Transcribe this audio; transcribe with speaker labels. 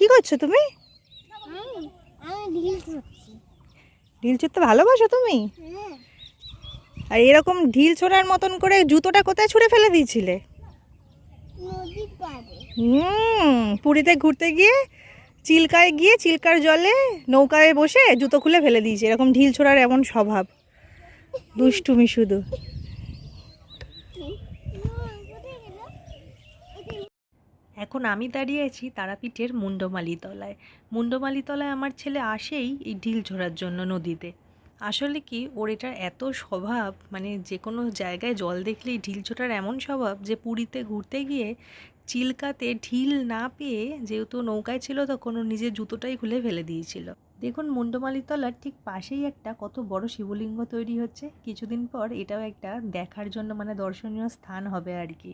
Speaker 1: কি করছো তুমি? ঢিল ছুঁড়তে ভালোবাসো তুমি? আর এরকম ঢিল ছোঁড়ার মতন করে জুতোটা কোথায় ছুঁড়ে ফেলে দিয়েছিলে? পুরীতে ঘুরতে গিয়ে চিল্কায় গিয়ে চিল্কার জলে নৌকায় বসে জুতো খুলে ফেলে দিয়েছে। এরকম ঢিল ছোঁড়ার এমন স্বভাব, দুষ্টুমি শুধু। এখন আমি দাঁড়িয়ে আছি তারাপীঠের মুন্ডমালি তলায়। মুন্ডমালি তলায় আমার ছেলে আসেই এই ঢিল ছোঁড়ার জন্য নদীতে। আসলে কি ওর এটার এত স্বভাব, মানে যে কোনো জায়গায় জল দেখলেই ঢিল ছোঁড়ার এমন স্বভাব যে পুরীতে ঘুরতে গিয়ে চিল্কাতে ঢিল না পেয়ে, যেহেতু নৌকায় ছিল তখন ও নিজের জুতোটাই খুলে ফেলে দিয়েছিল। দেখুন মুন্ডমালি তলার ঠিক পাশেই একটা কত বড় শিবলিঙ্গ তৈরি হচ্ছে। কিছুদিন পর এটাও একটা দেখার জন্য মানে দর্শনীয় স্থান হবে আর কি।